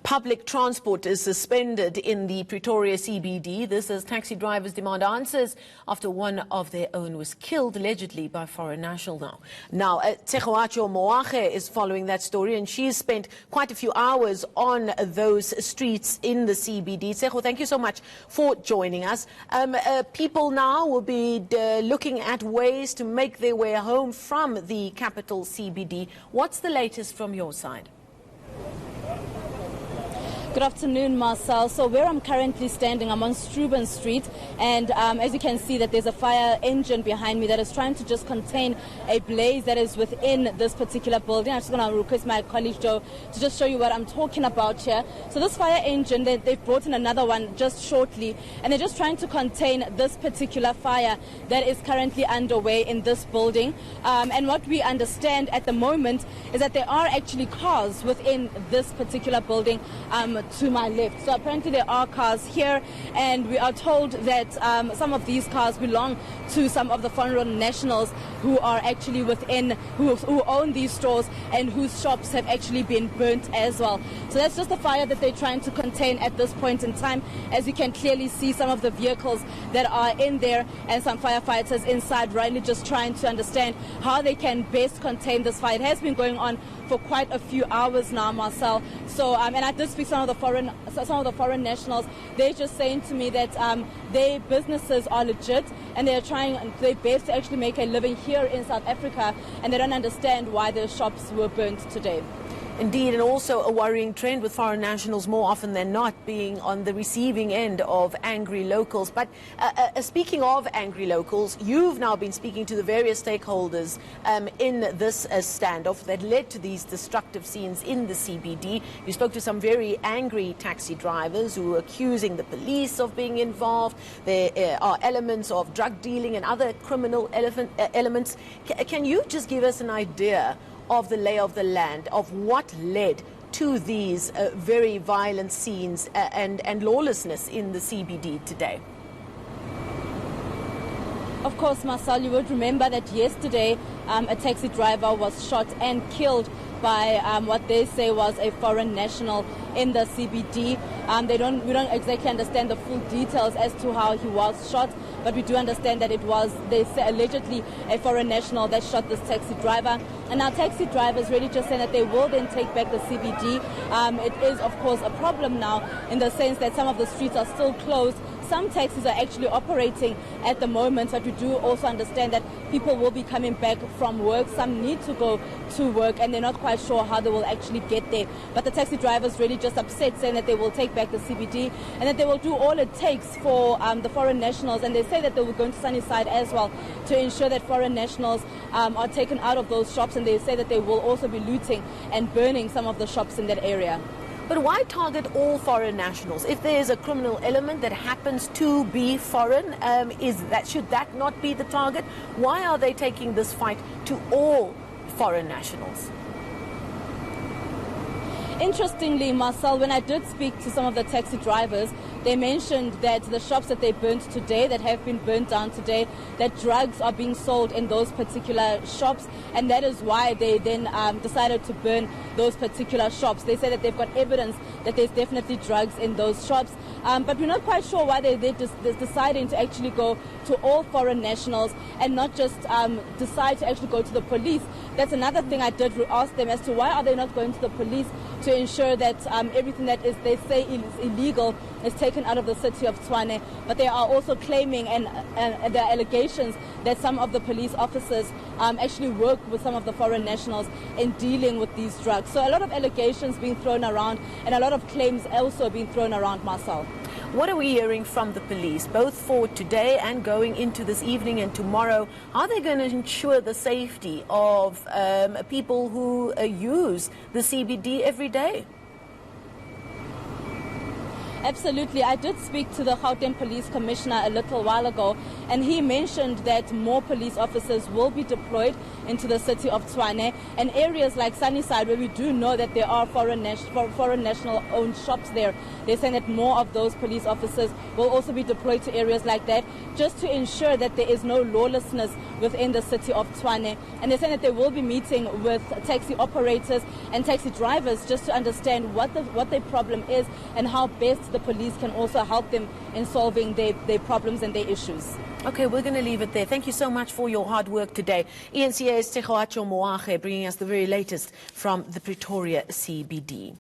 Public transport is suspended in the Pretoria CBD. This as taxi drivers demand answers after one of their own was killed, allegedly by foreign national. Now, Tsegoacho Moache is following that story, and she's spent quite a few hours on those streets in the CBD. Tsego, thank you so much for joining us. People now will be looking at ways to make their way home from the capital CBD. What's the latest from your side? Good afternoon, Marcel. So where I'm currently standing, I'm on Struben Street, and as you can see that there's a fire engine behind me that is trying to just contain a blaze that is within this particular building. I'm just going to request my colleague Joe to just show you what I'm talking about here. So this fire engine, they've brought in another one just shortly, and they're just trying to contain this particular fire that is currently underway in this building. And what we understand at the moment is that there are actually cars within this particular building to my left. So apparently there are cars here, and we are told that some of these cars belong to some of the foreign nationals who are actually within, who own these stores and whose shops have actually been burnt as well. So that's just the fire that they're trying to contain at this point in time. As you can clearly see, some of the vehicles that are in there and some firefighters inside really just trying to understand how they can best contain this fire. It has been going on for quite a few hours now, Marcel. So, and I did speak to some of the foreign nationals. They're just saying to me that their businesses are legit and they're trying their best to actually make a living here in South Africa, and they don't understand why their shops were burnt today. Indeed, and also a worrying trend with foreign nationals more often than not being on the receiving end of angry locals. But speaking of angry locals, you've now been speaking to the various stakeholders in this standoff that led to these destructive scenes in the CBD. You spoke to some very angry taxi drivers who were accusing the police of being involved. There are elements of drug dealing and other criminal elements. Can you just give us an idea of the lay of the land, of what led to these very violent scenes and lawlessness in the CBD today? Of course, Marcel, you would remember that yesterday a taxi driver was shot and killed by what they say was a foreign national in the CBD. We don't exactly understand the full details as to how he was shot, but we do understand that it was, they say, allegedly a foreign national that shot this taxi driver. And now taxi drivers really just saying that they will then take back the CBD. It is, of course, a problem now in the sense that some of the streets are still closed. Some taxis are actually operating at the moment, but we do also understand that people will be coming back from work. Some need to go to work, and they're not quite sure how they will actually get there. But the taxi drivers really just upset, saying that they will take back the CBD and that they will do all it takes for the foreign nationals. And they say that they will go into Sunnyside as well to ensure that foreign nationals are taken out of those shops. And they say that they will also be looting and burning some of the shops in that area. But why target all foreign nationals? If there is a criminal element that happens to be foreign, should that not be the target? Why are they taking this fight to all foreign nationals? Interestingly, Marcel, when I did speak to some of the taxi drivers, they mentioned that the shops that they burnt today, that have been burnt down today, that drugs are being sold in those particular shops, and that is why they then decided to burn those particular shops. They say that they've got evidence that there's definitely drugs in those shops, but we're not quite sure why they're deciding to actually go to all foreign nationals and not just decide to actually go to the police. That's another thing I did ask them as to why are they not going to the police to ensure that everything that is they say is illegal is taken out of the city of Tshwane. But they are also claiming, and there are allegations that some of the police officers actually work with some of the foreign nationals in dealing with these drugs. So a lot of allegations being thrown around and a lot of claims also being thrown around, Marcel. What are we hearing from the police, both for today and going into this evening and tomorrow? How are they going to ensure the safety of people who use the CBD every day? Absolutely. I did speak to the Gauteng Police Commissioner a little while ago, and he mentioned that more police officers will be deployed into the city of Tshwane, and areas like Sunnyside, where we do know that there are foreign national-owned shops there. They're saying that more of those police officers will also be deployed to areas like that, just to ensure that there is no lawlessness within the city of Tshwane. And they're saying that they will be meeting with taxi operators and taxi drivers just to understand what their problem is and how best the police can also help them in solving their problems and their issues. Okay, we're going to leave it there. Thank you so much for your hard work today. ENCA's Tegoacho Moage bringing us the very latest from the Pretoria CBD.